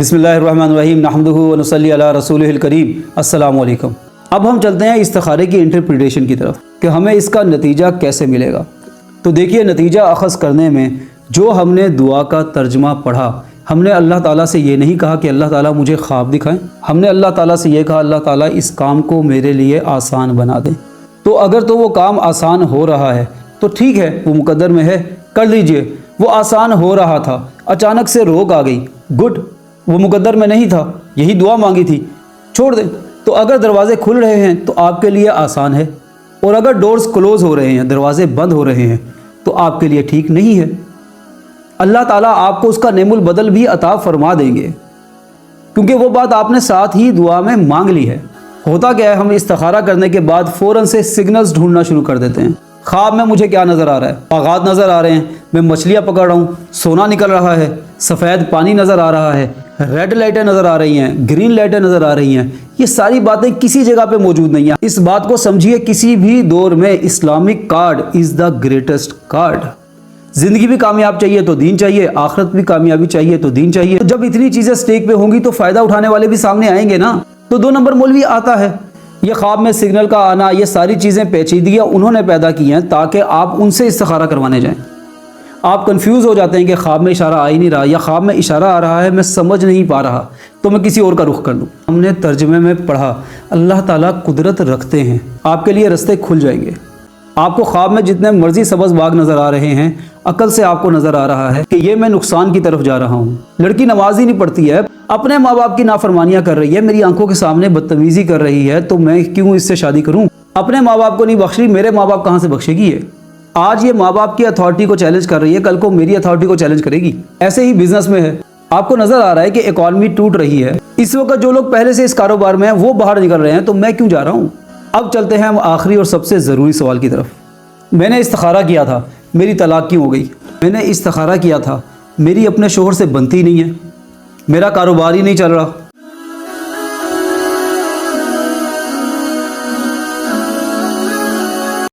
बिस्मिल्लाहिर्रहमानिर्रहीम नहमदुहु व नसल्ली अला रसूलिहिल करीम। अस्सलाम वालेकुम। अब हम चलते हैं इस्तिखारे की इंटरप्रिटेशन की तरफ कि हमें इसका नतीजा कैसे मिलेगा। तो देखिए, नतीजा अख़ज़ करने में जो हमने दुआ का तर्जमा पढ़ा, हमने अल्लाह ताला से ये नहीं कहा कि अल्लाह ताला मुझे ख्वाब दिखाएं, हमने अल्लाह ताला से ये कहा अल्लाह ताला इस काम को मेरे लिए आसान बना दें। तो अगर तो वो काम आसान हो रहा है तो ठीक है, वो मुकद्दर में है, कर लीजिए। वो आसान हो रहा था, अचानक से रोक आ गई, गुड, वो मुकद्दर में नहीं था, यही दुआ मांगी थी, छोड़ दें। तो अगर दरवाज़े खुल रहे हैं तो आपके लिए आसान है, और अगर डोर्स क्लोज़ हो रहे हैं, दरवाज़े बंद हो रहे हैं, तो आपके लिए ठीक नहीं है। अल्लाह ताला आपको उसका नेमुल बदल भी अता फरमा देंगे, क्योंकि वो बात आपने साथ ही दुआ में मांग ली है। होता क्या है, हम इस्तिखारा करने के बाद फ़ौरन से सिग्नल्स ढूंढना शुरू कर देते हैं। ख्वाब में मुझे क्या नज़र आ रहा है? बागात नज़र आ रहे हैं, मैं मछलियाँ पकड़ रहा हूँ, सोना निकल रहा है, सफ़ेद पानी नज़र आ रहा है, रेड लाइटें नज़र आ रही हैं, ग्रीन लाइटें नज़र आ रही हैं। ये सारी बातें किसी जगह पे मौजूद नहीं है। इस बात को समझिए, किसी भी दौर में Islamic card is the greatest card. ज़िंदगी भी कामयाब चाहिए तो दीन चाहिए, आखिरत भी कामयाबी चाहिए तो दीन चाहिए। तो जब इतनी चीज़ें स्टेक पे होंगी तो फ़ायदा उठाने वाले भी सामने आएंगे ना। तो 2 नंबर मौलवी आता है। ये ख्वाब में सिग्नल का आना, ये सारी चीज़ें पेचीदगियाँ उन्होंने पैदा की हैं ताकि आप उनसे इस्तिखारा करवाने जाएं। आप कंफ्यूज हो जाते हैं कि ख्वाब में इशारा आ ही नहीं रहा, या ख्वाब में इशारा आ रहा है मैं समझ नहीं पा रहा, तो मैं किसी और का रुख कर लूँ। हमने तर्जमे में पढ़ा, अल्लाह ताला कुदरत रखते हैं, आपके लिए रास्ते खुल जाएंगे। आपको ख्वाब में जितने मर्जी सब्ज़ बाग नज़र आ रहे हैं, अकल से आपको नज़र आ रहा है कि ये मैं नुकसान की तरफ जा रहा हूँ। लड़की नमाज ही नहीं पढ़ती है, अपने माँ बाप की नाफरमानियाँ कर रही है, मेरी आंखों के सामने बदतमीज़ी कर रही है, तो मैं क्यों इससे शादी करूँ? अपने माँ बाप को नहीं बख्श रही, मेरे माँ बाप कहाँ से बख्शेगी ये? आज ये माँ बाप की अथॉरिटी को चैलेंज कर रही है, कल को मेरी अथॉरिटी को चैलेंज करेगी। ऐसे ही बिजनेस में है, आपको नज़र आ रहा है कि इकॉनमी टूट रही है, इस वक्त जो लोग पहले से इस कारोबार में हैं वो बाहर निकल रहे हैं, तो मैं क्यों जा रहा हूँ? अब चलते हैं हम आखिरी और सबसे ज़रूरी सवाल की तरफ। मैंने इस्तिखारा किया था, मेरी तलाक क्यों हो गई? मैंने इस्तिखारा किया था, मेरी अपने शोहर से बनती नहीं है, मेरा कारोबार ही नहीं चल रहा,